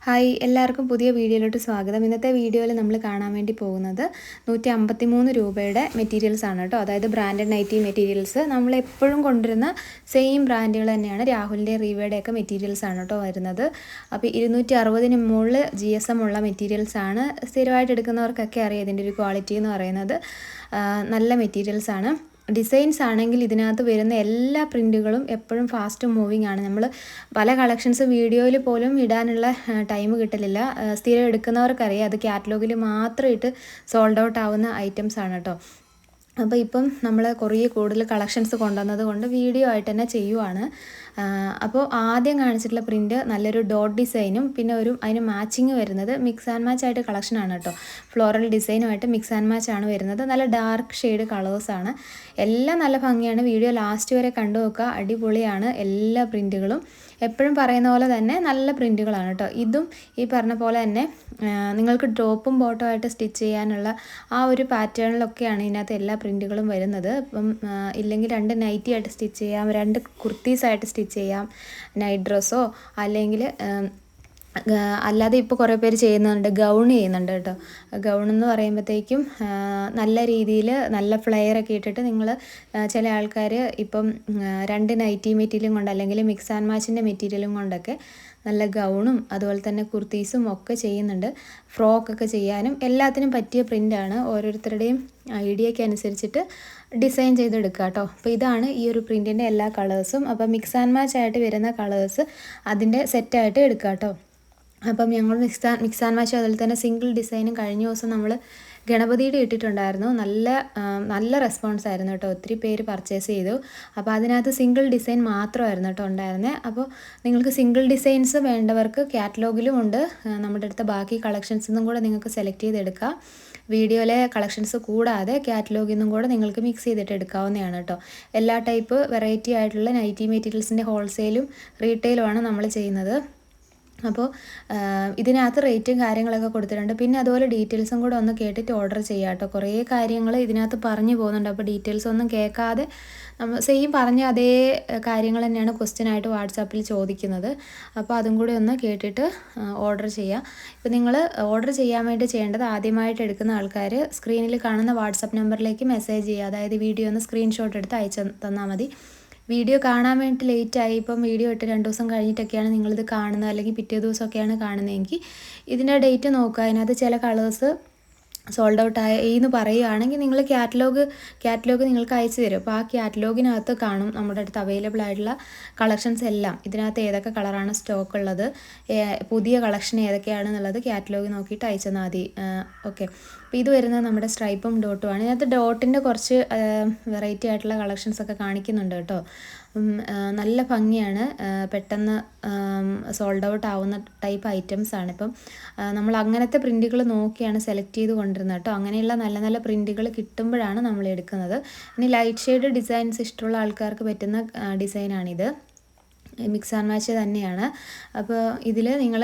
Hi എല്ലാവർക്കും പുതിയ വീഡിയോയിലോട്ട് സ്വാഗതം. ഇന്നത്തെ വീഡിയോയിൽ നമ്മൾ കാണാൻ വേണ്ടി പോകുന്നത് 153 രൂപയുടെ മെറ്റീരിയൽസ് ആണ് കേട്ടോ. അതായത് ബ്രാൻഡഡ് നൈറ്റി മെറ്റീരിയൽസ് നമ്മൾ എപ്പോഴും കൊണ്ടുവരുന്ന സെയിം ബ്രാൻഡുകൾ തന്നെയാണ്. രാഹുലിൻ്റെ റീവയുടെയൊക്കെ മെറ്റീരിയൽസ് ആണ് കേട്ടോ വരുന്നത്. അപ്പോൾ 260 മുകളിൽ GSM ഉള്ള മെറ്റീരിയൽസ് ആണ്. സ്ഥിരമായിട്ട് എടുക്കുന്നവർക്കൊക്കെ അറിയാം ഇതിൻ്റെ ഒരു ക്വാളിറ്റി എന്ന് പറയുന്നത്. നല്ല മെറ്റീരിയൽസ് ആണ്. ഡിസൈൻസ് ആണെങ്കിൽ ഇതിനകത്ത് വരുന്ന എല്ലാ പ്രിൻറ്റുകളും എപ്പോഴും ഫാസ്റ്റ് മൂവിങ് ആണ്. നമ്മൾ പല കളക്ഷൻസ് വീഡിയോയിൽ പോലും ഇടാനുള്ള ടൈം കിട്ടലില്ല. സ്ഥിരം എടുക്കുന്നവർക്കറിയാം അത് കാറ്റലോഗിൽ മാത്രം ഇട്ട് സോൾഡ് ഔട്ട് ആവുന്ന ഐറ്റംസ് ആണ് കേട്ടോ. അപ്പോൾ ഇപ്പം നമ്മൾ കുറേ കൂടുതൽ കളക്ഷൻസ് കൊണ്ടുവന്നത് കൊണ്ട് വീഡിയോ ആയിട്ട് തന്നെ ചെയ്യുവാണ്. അപ്പോൾ ആദ്യം കാണിച്ചിട്ടുള്ള പ്രിൻറ്റ് നല്ലൊരു ഡോട്ട് ഡിസൈനും പിന്നെ അതിന് മാച്ചിങ് വരുന്നത് മിക്സ് ആൻഡ് മാച്ച് ആയിട്ട് കളക്ഷനാണ് കേട്ടോ. ഫ്ലോറൽ ഡിസൈനുമായിട്ട് മിക്സ് ആൻഡ് മാച്ച് ആണ് വരുന്നത്. നല്ല ഡാർക്ക് ഷെയ്ഡ് കളേഴ്സാണ്. എല്ലാം നല്ല ഭംഗിയാണ്. വീഡിയോ ലാസ്റ്റ് വരെ കണ്ടു നോക്കുക. അടിപൊളിയാണ് എല്ലാ പ്രിൻറ്റുകളും. എപ്പോഴും പറയുന്ന പോലെ തന്നെ നല്ല പ്രിൻറ്റുകളാണ് കേട്ടോ. ഇതും ഈ പറഞ്ഞ പോലെ തന്നെ നിങ്ങൾക്ക് ടോപ്പും ബോട്ടോ ആയിട്ട് സ്റ്റിച്ച് ചെയ്യാനുള്ള ആ ഒരു പാറ്റേണിലൊക്കെയാണ് ഇതിനകത്ത് എല്ലാ പ്രിൻറ്റുകളും വരുന്നത്. ഇപ്പം ഇല്ലെങ്കിൽ 2 നൈറ്റി ആയിട്ട് സ്റ്റിച്ച് ചെയ്യാം, 2 കുർത്തീസായിട്ട് സ്റ്റിച്ച് ചെയ്യാം, നൈറ്റ് ഡ്രസ്സോ അല്ലെങ്കിൽ അല്ലാതെ ഇപ്പോൾ കുറേ പേര് ചെയ്യുന്നുണ്ട്, ഗൗൺ ചെയ്യുന്നുണ്ട് കേട്ടോ. ഗൗൺ എന്ന് പറയുമ്പോഴത്തേക്കും നല്ല രീതിയിൽ നല്ല ഫ്ലെയറൊക്കെ ഇട്ടിട്ട് നിങ്ങൾ ചില ആൾക്കാർ ഇപ്പം 2 നൈറ്റി മെറ്റീരിയലും കൊണ്ട് അല്ലെങ്കിൽ മിക്സ് ആൻഡ് മാച്ചിൻ്റെ മെറ്റീരിയലും കൊണ്ടൊക്കെ നല്ല ഗൗണും അതുപോലെ തന്നെ കുർത്തീസും ഒക്കെ ചെയ്യുന്നുണ്ട്. ഫ്രോക്കൊക്കെ ചെയ്യാനും എല്ലാത്തിനും പറ്റിയ പ്രിൻ്റാണ്. ഓരോരുത്തരുടെയും ഐഡിയയ്ക്ക് അനുസരിച്ചിട്ട് ഡിസൈൻ ചെയ്തെടുക്കുക കേട്ടോ. അപ്പോൾ ഇതാണ് ഈ ഒരു പ്രിൻറ്റിൻ്റെ എല്ലാ കളേഴ്സും. അപ്പോൾ മിക്സ് ആൻഡ് മാച്ച് ആയിട്ട് വരുന്ന കളേഴ്സ് അതിൻ്റെ സെറ്റായിട്ട് എടുക്കുക കേട്ടോ. അപ്പം ഞങ്ങൾ മിക്സ് ആൻഡ് മാച്ച് അതുപോലെ തന്നെ സിംഗിൾ ഡിസൈനും കഴിഞ്ഞ ദിവസം നമ്മൾ ഗണപതിയുടെ ഇട്ടിട്ടുണ്ടായിരുന്നു. നല്ല റെസ്പോൺസ് ആയിരുന്നു കേട്ടോ. ഒത്തിരി പേര് പർച്ചേസ് ചെയ്തു. അപ്പോൾ അതിനകത്ത് സിംഗിൾ ഡിസൈൻ മാത്രമായിരുന്നു കേട്ടോ ഉണ്ടായിരുന്നത്. അപ്പോൾ നിങ്ങൾക്ക് സിംഗിൾ ഡിസൈൻസ് വേണ്ടവർക്ക് കാറ്റലോഗിലും ഉണ്ട്. നമ്മുടെ അടുത്ത ബാക്കി കളക്ഷൻസിൽ കൂടെ നിങ്ങൾക്ക് സെലക്ട് ചെയ്തെടുക്കാം. വീഡിയോയിലെ കളക്ഷൻസ് കൂടാതെ കാറ്റലോഗിൽ നിന്നും കൂടെ നിങ്ങൾക്ക് മിക്സ് ചെയ്തിട്ട് എടുക്കാവുന്നതാണ് കേട്ടോ. എല്ലാ ടൈപ്പ് വെറൈറ്റി ആയിട്ടുള്ള നൈറ്റി മെറ്റീരിയൽസിൻ്റെ ഹോൾസെയിലും റീറ്റെയിലുമാണ് നമ്മൾ ചെയ്യുന്നത്. അപ്പോൾ ഇതിനകത്ത് റേറ്റും കാര്യങ്ങളൊക്കെ കൊടുത്തിട്ടുണ്ട്. പിന്നെ അതുപോലെ ഡീറ്റെയിൽസും കൂടെ ഒന്ന് കേട്ടിട്ട് ഓർഡർ ചെയ്യാം കേട്ടോ. കുറേ കാര്യങ്ങൾ ഇതിനകത്ത് പറഞ്ഞു പോകുന്നുണ്ട്. അപ്പോൾ ഡീറ്റെയിൽസ് ഒന്നും കേൾക്കാതെ നമ്മൾ സെയിം പറഞ്ഞ അതേ കാര്യങ്ങൾ തന്നെയാണ് ക്വസ്റ്റ്യനായിട്ട് വാട്സാപ്പിൽ ചോദിക്കുന്നത്. അപ്പോൾ അതും കൂടി ഒന്ന് കേട്ടിട്ട് ഓർഡർ ചെയ്യുക. ഇപ്പോൾ നിങ്ങൾ ഓർഡർ ചെയ്യാൻ വേണ്ടി ചെയ്യേണ്ടത് ആദ്യമായിട്ട് എടുക്കുന്ന ആൾക്കാർ സ്ക്രീനിൽ കാണുന്ന വാട്സാപ്പ് നമ്പറിലേക്ക് മെസ്സേജ് ചെയ്യുക. അതായത് വീഡിയോ ഒന്ന് സ്ക്രീൻഷോട്ട് എടുത്ത് അയച്ചു തന്നാൽ മതി. വീഡിയോ കാണാൻ വേണ്ടി ലേറ്റായി, ഇപ്പം വീഡിയോ ഇട്ട് 2 ദിവസം കഴിഞ്ഞിട്ടൊക്കെയാണ് നിങ്ങളിത് കാണുന്നത് അല്ലെങ്കിൽ പിറ്റേ ദിവസമൊക്കെയാണ് കാണുന്നതെങ്കിൽ ഇതിൻ്റെ ഡേറ്റ് നോക്കുക. അതിനകത്ത് ചില കളേഴ്സ് സോൾഡ് ഔട്ട് എന്ന് പറയുകയാണെങ്കിൽ നിങ്ങൾ കാറ്റലോഗ് നിങ്ങൾക്ക് അയച്ചു തരും. അപ്പോൾ ആ കാറ്റലോഗിനകത്ത് കാണും നമ്മുടെ അടുത്ത് അവൈലബിൾ ആയിട്ടുള്ള കളക്ഷൻസ് എല്ലാം. ഇതിനകത്ത് ഏതൊക്കെ കളറാണ് സ്റ്റോക്ക് ഉള്ളത്, പുതിയ കളക്ഷൻ ഏതൊക്കെയാണെന്നുള്ളത് കാറ്റലോഗ് നോക്കിയിട്ട് അയച്ചു തന്നാൽ മതി. ഓക്കെ. അപ്പോൾ ഇത് വരുന്നത് നമ്മുടെ സ്ട്രൈപ്പും ഡോട്ടുമാണ്. ഇതിനകത്ത് ഡോട്ടിൻ്റെ കുറച്ച് വെറൈറ്റി ആയിട്ടുള്ള കളക്ഷൻസൊക്കെ കാണിക്കുന്നുണ്ട് കേട്ടോ. നല്ല ഭംഗിയാണ്. പെട്ടെന്ന് സോൾഡ് ഔട്ട് ആവുന്ന ടൈപ്പ് ഐറ്റംസ് ആണ്. ഇപ്പം നമ്മൾ അങ്ങനത്തെ പ്രിൻറ്റുകൾ നോക്കിയാണ് സെലക്ട് ചെയ്ത് കൊണ്ടിരുന്നത് കേട്ടോ. അങ്ങനെയുള്ള നല്ല നല്ല പ്രിൻറ്റുകൾ കിട്ടുമ്പോഴാണ് നമ്മൾ എടുക്കുന്നത്. ഇനി ലൈറ്റ് ഷെയ്ഡ് ഡിസൈൻസ് ഇഷ്ടമുള്ള ആൾക്കാർക്ക് പറ്റുന്ന ഡിസൈനാണിത്. മിക്സ് ആൻഡ് മാച്ച് തന്നെയാണ്. അപ്പോൾ ഇതിൽ നിങ്ങൾ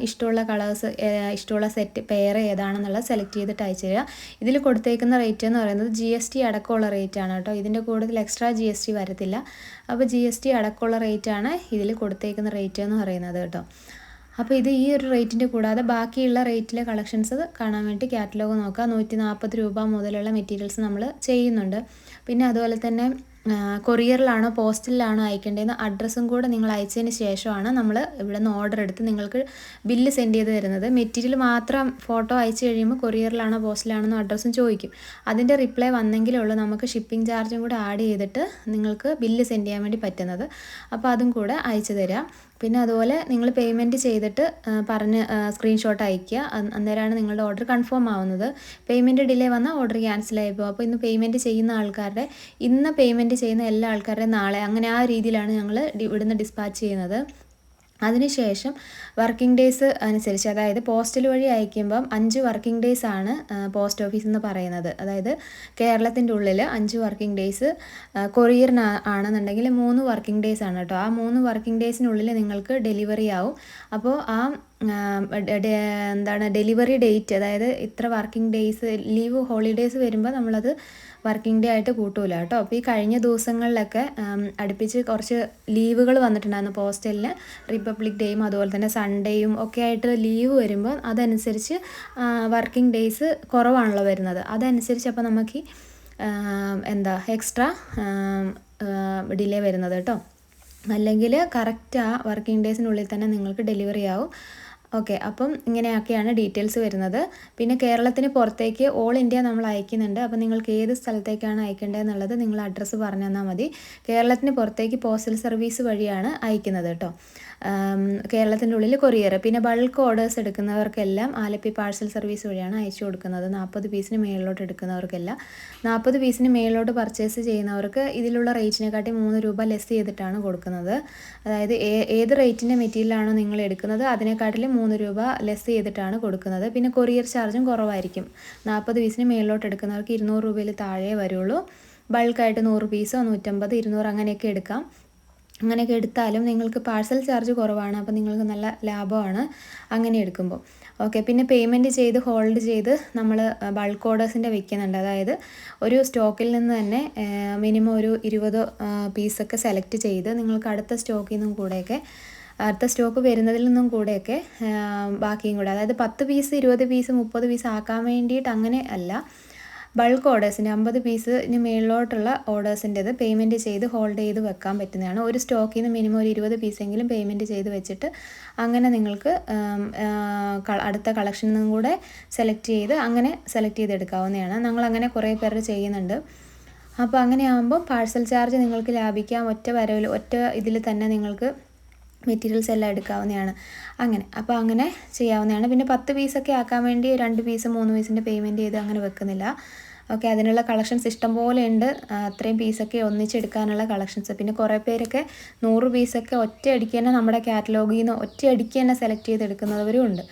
ഇഷ്ടമുള്ള കളേഴ്സ്, ഇഷ്ടമുള്ള സെറ്റ് പെയർ ഏതാണെന്നുള്ളത് സെലക്ട് ചെയ്തിട്ട് അയച്ചു തരിക. ഇതിൽ കൊടുത്തേക്കുന്ന റേറ്റ് എന്ന് പറയുന്നത് GST അടക്കമുള്ള റേറ്റാണ് കേട്ടോ. ഇതിൻ്റെ കൂടുതൽ എക്സ്ട്രാ GST വരത്തില്ല. അപ്പോൾ GST അടക്കമുള്ള റേറ്റാണ് ഇതിൽ കൊടുത്തേക്കുന്ന റേറ്റ് എന്ന് പറയുന്നത് കേട്ടോ. അപ്പോൾ ഇത് ഈ ഒരു റേറ്റിൻ്റെ കൂടാതെ ബാക്കിയുള്ള റേറ്റിലെ കളക്ഷൻസ് കാണാൻ വേണ്ടി കാറ്റലോഗ് നോക്കുക. 140 രൂപ മുതലുള്ള മെറ്റീരിയൽസ് നമ്മൾ ചെയ്യുന്നുണ്ട്. പിന്നെ അതുപോലെ തന്നെ കൊറിയറിലാണോ പോസ്റ്റലിലാണോ അയക്കേണ്ടതെന്ന് അഡ്രസ്സും കൂടെ നിങ്ങൾ അയച്ചതിന് ശേഷമാണ് നമ്മൾ ഇവിടെ നിന്ന് ഓർഡർ എടുത്ത് നിങ്ങൾക്ക് ബില്ല് സെൻഡ് ചെയ്ത് തരുന്നത്. മെറ്റീരിയൽ മാത്രം ഫോട്ടോ അയച്ചു കഴിയുമ്പോൾ കൊറിയറിലാണോ പോസ്റ്റലാണോ അഡ്രസ്സും ചോദിക്കും. അതിൻ്റെ റിപ്ലൈ വന്നെങ്കിലേ ഉള്ളൂ നമുക്ക് ഷിപ്പിംഗ് ചാർജും കൂടെ ആഡ് ചെയ്തിട്ട് നിങ്ങൾക്ക് ബില്ല് സെൻഡ് ചെയ്യാൻ വേണ്ടി പറ്റുന്നത്. അപ്പോൾ അതും കൂടെ അയച്ചു തരാം. പിന്നെ അതുപോലെ നിങ്ങൾ പേയ്മെൻറ്റ് ചെയ്തിട്ട് പറഞ്ഞ് സ്ക്രീൻഷോട്ട് അയയ്ക്കുക. അന്നേരമാണ് നിങ്ങളുടെ ഓർഡർ കൺഫേം ആവുന്നത്. പേയ്മെൻറ്റ് ഡിലേ വന്നാൽ ഓർഡർ ക്യാൻസലായി പോകും. അപ്പോൾ ഇന്ന് പേയ്മെൻറ്റ് ചെയ്യുന്ന ആൾക്കാരുടെ ഇന്ന് പേയ്മെൻറ്റ് ചെയ്യുന്ന എല്ലാ ആൾക്കാരുടെയും നാളെ, അങ്ങനെ ആ രീതിയിലാണ് ഞങ്ങൾ ഇവിടുന്ന് ഡിസ്പാച്ച് ചെയ്യുന്നത്. അതിനുശേഷം വർക്കിംഗ് ഡേയ്സ് അനുസരിച്ച്, അതായത് പോസ്റ്റൽ വഴി അയക്കുമ്പം 5 വർക്കിംഗ് ഡേയ്സ് ആണ് പോസ്റ്റ് ഓഫീസ് എന്ന് പറയുന്നത്. അതായത് കേരളത്തിൻ്റെ ഉള്ളിൽ 5 വർക്കിംഗ് ഡേയ്സ്, കൊറിയറിന് ആണെന്നുണ്ടെങ്കിൽ 3 വർക്കിംഗ് ഡേയ്സ് ആണ് കേട്ടോ. ആ 3 വർക്കിംഗ് ഡേയ്സിനുള്ളിൽ നിങ്ങൾക്ക് ഡെലിവറി ആവും. അപ്പോൾ ആ ഡെലിവറി ഡേറ്റ്, അതായത് ഇത്ര വർക്കിംഗ് ഡേയ്സ്, ലീവ് ഹോളിഡേയ്സ് വരുമ്പോൾ നമ്മളത് വർക്കിംഗ് ഡേ ആയിട്ട് കൂട്ടൂല കേട്ടോ. അപ്പോൾ ഈ കഴിഞ്ഞ ദിവസങ്ങളിലൊക്കെ അടുപ്പിച്ച് കുറച്ച് ലീവുകൾ വന്നിട്ടുണ്ടായിരുന്നു പോസ്റ്റലിന്. റിപ്പബ്ലിക് ഡേയും അതുപോലെ തന്നെ സൺഡേയും ഒക്കെ ആയിട്ട് ലീവ് വരുമ്പോൾ അതനുസരിച്ച് വർക്കിംഗ് ഡേയ്സ് കുറവാണല്ലോ വരുന്നത്. അതനുസരിച്ച് അപ്പോൾ നമുക്ക് എക്സ്ട്രാ ഡിലേ വരുന്നത് കേട്ടോ. അല്ലെങ്കിൽ കറക്റ്റ് ആ വർക്കിംഗ് ഡേയ്സിനുള്ളിൽ തന്നെ നിങ്ങൾക്ക് ഡെലിവറി ആവും. ഓക്കെ, അപ്പം ഇങ്ങനെയൊക്കെയാണ് ഡീറ്റെയിൽസ് വരുന്നത്. പിന്നെ കേരളത്തിന് പുറത്തേക്ക് ഓൾ ഇന്ത്യ നമ്മൾ അയക്കുന്നുണ്ട്. അപ്പോൾ നിങ്ങൾക്ക് ഏത് സ്ഥലത്തേക്കാണ് അയക്കേണ്ടതെന്നുള്ളത് നിങ്ങൾ അഡ്രസ്സ് പറഞ്ഞു തന്നാൽ മതി. കേരളത്തിന് പുറത്തേക്ക് പോസ്റ്റൽ സർവീസ് വഴിയാണ് അയക്കുന്നത് കേട്ടോ. കേരളത്തിൻ്റെ ഉള്ളിൽ കൊറിയർ. പിന്നെ ബൾക്ക് ഓർഡേഴ്സ് എടുക്കുന്നവർക്കെല്ലാം ആലപ്പി പാഴ്സൽ സർവീസ് വഴിയാണ് അയച്ചു കൊടുക്കുന്നത്. 40 പീസിന് മേളിലോട്ട് എടുക്കുന്നവർക്കെല്ലാം. 40 പീസിന് മേളിലോട്ട് പർച്ചേസ് ചെയ്യുന്നവർക്ക് ഇതിലുള്ള റേറ്റിനെക്കാട്ടി 3 രൂപ ലെസ് ചെയ്തിട്ടാണ് കൊടുക്കുന്നത്. അതായത് ഏത് റേറ്റിൻ്റെ മെറ്റീരിയലാണോ നിങ്ങൾ എടുക്കുന്നത് അതിനെക്കാട്ടിലും 3 രൂപ ലെസ് ചെയ്തിട്ടാണ് കൊടുക്കുന്നത്. പിന്നെ കൊറിയർ ചാർജും കുറവായിരിക്കും. 40 പീസിന് മേളിലോട്ട് എടുക്കുന്നവർക്ക് 200 രൂപയിൽ താഴെ വരുള്ളൂ. ബൾക്കായിട്ട് 100 പീസോ 150, 200 അങ്ങനെയൊക്കെ എടുക്കാം. അങ്ങനെയൊക്കെ എടുത്താലും നിങ്ങൾക്ക് പാഴ്സൽ ചാർജ് കുറവാണ്. അപ്പോൾ നിങ്ങൾക്ക് നല്ല ലാഭമാണ് അങ്ങനെ എടുക്കുമ്പോൾ. ഓക്കെ, പിന്നെ പേയ്മെൻറ്റ് ചെയ്ത് ഹോൾഡ് ചെയ്ത് നമ്മൾ ബൾക്ക് ഓർഡേഴ്സിൻ്റെ വെക്കുന്നുണ്ട്. അതായത് ഒരു സ്റ്റോക്കിൽ നിന്ന് തന്നെ മിനിമം ഒരു 20 പീസൊക്കെ സെലക്ട് ചെയ്ത് നിങ്ങൾക്ക് അടുത്ത സ്റ്റോക്കിൽ നിന്നും കൂടെയൊക്കെ അടുത്ത സ്റ്റോക്ക് വരുന്നതിൽ നിന്നും കൂടെയൊക്കെ ബാക്കിയും കൂടെ, അതായത് 10 പീസ് 20 പീസ് 30 പീസ് ആക്കാൻ വേണ്ടിയിട്ട് അങ്ങനെ അല്ല. ബൾക്ക് ഓർഡേഴ്സിൻ്റെ 50 പീസിന് മേളിലോട്ടുള്ള ഓർഡേഴ്സിൻ്റെത് പേയ്മെൻറ്റ് ചെയ്ത് ഹോൾഡ് ചെയ്ത് വെക്കാൻ പറ്റുന്നതാണ്. ഒരു സ്റ്റോക്കിൽ നിന്ന് മിനിമം ഒരു 20 പീസെങ്കിലും പേയ്മെൻറ്റ് ചെയ്ത് വെച്ചിട്ട് അങ്ങനെ നിങ്ങൾക്ക് അടുത്ത കളക്ഷനിൽ നിന്നും കൂടെ സെലക്ട് ചെയ്തെടുക്കാവുന്നതാണ്. ഞങ്ങളങ്ങനെ കുറേ പേർ ചെയ്യുന്നുണ്ട്. അപ്പോൾ അങ്ങനെ ആകുമ്പോൾ പാഴ്സൽ ചാർജ് നിങ്ങൾക്ക് ലാഭിക്കാം. ഒറ്റ ഇതിൽ തന്നെ നിങ്ങൾക്ക് മെറ്റീരിയൽസ് എല്ലാം എടുക്കാവുന്നതാണ്. അപ്പോൾ അങ്ങനെ ചെയ്യാവുന്നതാണ്. പിന്നെ 10 പീസൊക്കെ ആക്കാൻ വേണ്ടി 2 പീസ് 3 പീസിൻ്റെ പേയ്മെൻറ്റ് ചെയ്ത് അങ്ങനെ വെക്കുന്നില്ല. ഓക്കെ, അതിനുള്ള കളക്ഷൻസ് ഇഷ്ടം പോലെ ഉണ്ട്. അത്രയും പീസൊക്കെ ഒന്നിച്ചെടുക്കാനുള്ള കളക്ഷൻസ്. പിന്നെ കുറേ പേരൊക്കെ 100 പീസൊക്കെ ഒറ്റയടിക്ക് തന്നെ നമ്മുടെ കാറ്റലോഗിൽ നിന്ന് ഒറ്റയടിക്ക് തന്നെ സെലക്ട് ചെയ്തെടുക്കുന്നവരും ഉണ്ട്.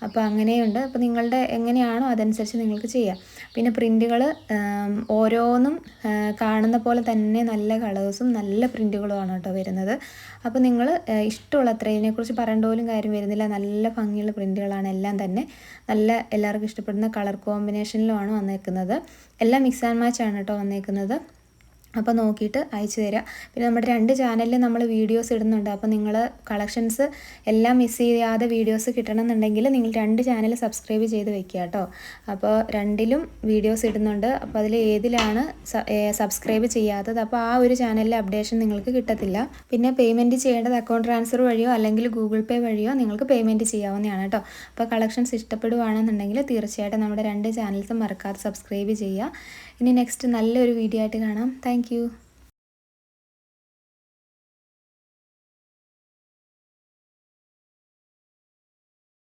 അപ്പോൾ അങ്ങനെയുണ്ട്. അപ്പോൾ നിങ്ങളുടെ എങ്ങനെയാണോ അതനുസരിച്ച് നിങ്ങൾക്ക് ചെയ്യാം. പിന്നെ പ്രിൻറ്റുകൾ ഓരോന്നും കാണുന്ന പോലെ തന്നെ നല്ല കളേഴ്സും നല്ല പ്രിൻറ്റുകളുമാണ് കേട്ടോ വരുന്നത്. അപ്പോൾ നിങ്ങൾ ഇഷ്ടമുള്ള അത്ര ഇതിനെക്കുറിച്ച് പറയേണ്ട പോലും കാര്യം വരുന്നില്ല. നല്ല ഭംഗിയുള്ള പ്രിൻറ്റുകളാണ് എല്ലാം തന്നെ. നല്ല എല്ലാവർക്കും ഇഷ്ടപ്പെടുന്ന കളർ കോമ്പിനേഷനിലുമാണ് വന്നേക്കുന്നത്. എല്ലാം മിക്സ് ആൻഡ് മാച്ച് ആണ് കേട്ടോ വന്നേക്കുന്നത്. അപ്പോൾ നോക്കിയിട്ട് അയച്ചു തരാം. പിന്നെ നമ്മുടെ 2 ചാനലിൽ നമ്മൾ വീഡിയോസ് ഇടുന്നുണ്ട്. അപ്പോൾ നിങ്ങൾ കളക്ഷൻസ് എല്ലാം മിസ് ചെയ്യാതെ വീഡിയോസ് കിട്ടണമെന്നുണ്ടെങ്കിൽ നിങ്ങൾ 2 ചാനൽ സബ്സ്ക്രൈബ് ചെയ്ത് വെക്കുക കേട്ടോ. അപ്പോൾ 2ലും വീഡിയോസ് ഇടുന്നുണ്ട്. അപ്പോൾ അതിൽ ഏതിലാണ് സബ്സ്ക്രൈബ് ചെയ്യാത്തത് അപ്പോൾ ആ ഒരു ചാനലിലെ അപ്ഡേഷൻ നിങ്ങൾക്ക് കിട്ടത്തില്ല. പിന്നെ പേയ്മെൻറ്റ് ചെയ്യേണ്ടത് അക്കൗണ്ട് ട്രാൻസ്ഫർ വഴിയോ അല്ലെങ്കിൽ ഗൂഗിൾ പേ വഴിയോ നിങ്ങൾക്ക് പേയ്മെൻറ്റ് ചെയ്യാവുന്നതാണ് കേട്ടോ. അപ്പോൾ കളക്ഷൻസ് ഇഷ്ടപ്പെടുകയാണെന്നുണ്ടെങ്കിൽ തീർച്ചയായിട്ടും നമ്മുടെ 2 ചാനൽസും മറക്കാതെ സബ്സ്ക്രൈബ് ചെയ്യുക. ഇനി നെക്സ്റ്റ് നല്ലൊരു വീഡിയോ ആയിട്ട് കാണാം. Thank you.